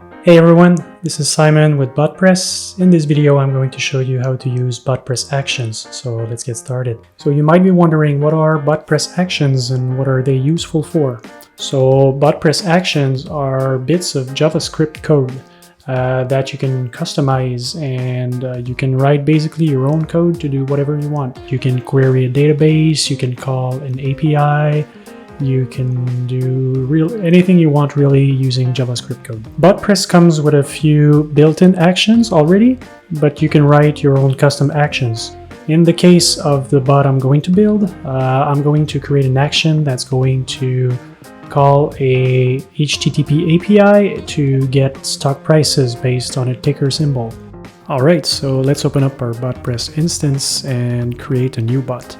Hey everyone, this is Simon with Botpress. In this video I'm going to show you how to use Botpress Actions, so let's get started. So you might be wondering, what are Botpress Actions and what are they useful for? So Botpress Actions are bits of JavaScript code that you can customize, and you can write basically your own code to do whatever you want. You can query a database, you can call an API, you can do anything you want really using JavaScript code. Botpress comes with a few built-in actions already, but you can write your own custom actions. In the case of the bot I'm going to build, I'm going to create an action that's going to call a HTTP API to get stock prices based on a ticker symbol. Alright, so let's open up our Botpress instance and create a new bot.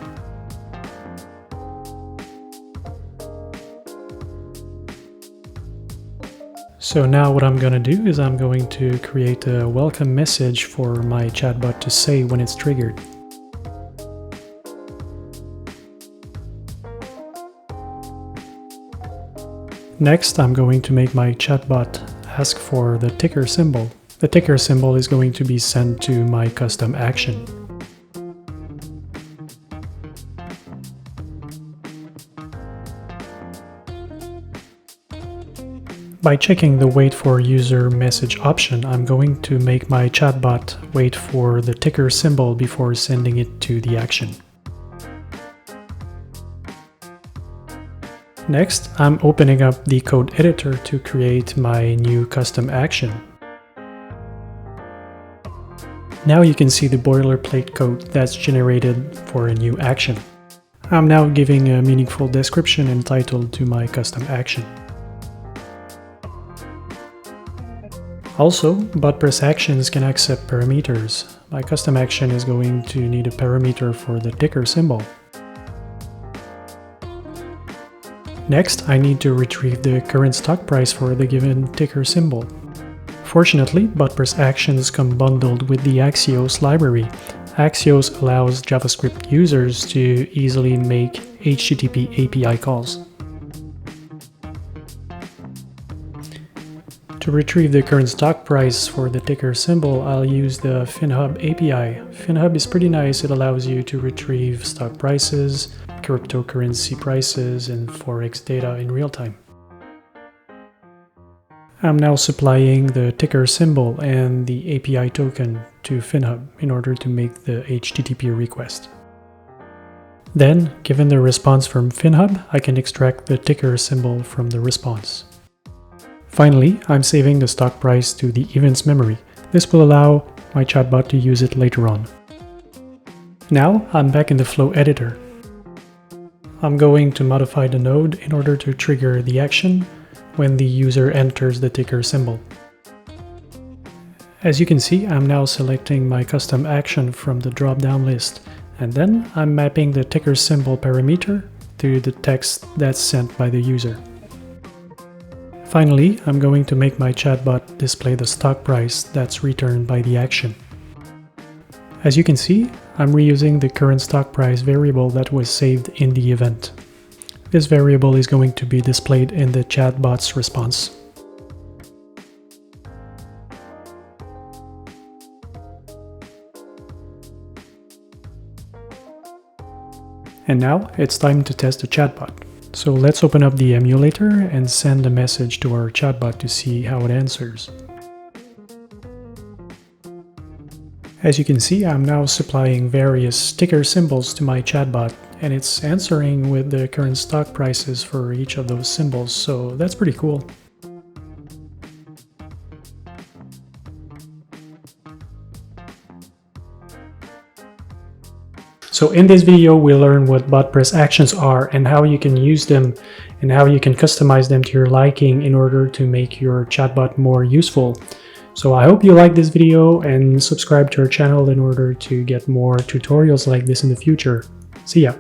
So now what I'm going to do is I'm going to create a welcome message for my chatbot to say when it's triggered. Next, I'm going to make my chatbot ask for the ticker symbol. The ticker symbol is going to be sent to my custom action. By checking the wait for user message option, I'm going to make my chatbot wait for the ticker symbol before sending it to the action. Next, I'm opening up the code editor to create my new custom action. Now you can see the boilerplate code that's generated for a new action. I'm now giving a meaningful description and title to my custom action. Also, Botpress Actions can accept parameters. My custom action is going to need a parameter for the ticker symbol. Next, I need to retrieve the current stock price for the given ticker symbol. Fortunately, Botpress Actions come bundled with the Axios library. Axios allows JavaScript users to easily make HTTP API calls. To retrieve the current stock price for the ticker symbol, I'll use the FinHub API. FinHub is pretty nice. It allows you to retrieve stock prices, cryptocurrency prices, and Forex data in real time. I'm now supplying the ticker symbol and the API token to FinHub in order to make the HTTP request. Then, given the response from FinHub, I can extract the ticker symbol from the response. Finally, I'm saving the stock price to the events memory. This will allow my chatbot to use it later on. Now, I'm back in the flow editor. I'm going to modify the node in order to trigger the action when the user enters the ticker symbol. As you can see, I'm now selecting my custom action from the drop-down list, and then I'm mapping the ticker symbol parameter to the text that's sent by the user. Finally, I'm going to make my chatbot display the stock price that's returned by the action. As you can see, I'm reusing the current stock price variable that was saved in the event. This variable is going to be displayed in the chatbot's response. And now it's time to test the chatbot. So let's open up the emulator and send a message to our chatbot to see how it answers. As you can see, I'm now supplying various ticker symbols to my chatbot, and it's answering with the current stock prices for each of those symbols, so that's pretty cool. So in this video, we'll learn what Botpress Actions are and how you can use them and how you can customize them to your liking in order to make your chatbot more useful. So I hope you like this video and subscribe to our channel in order to get more tutorials like this in the future. See ya!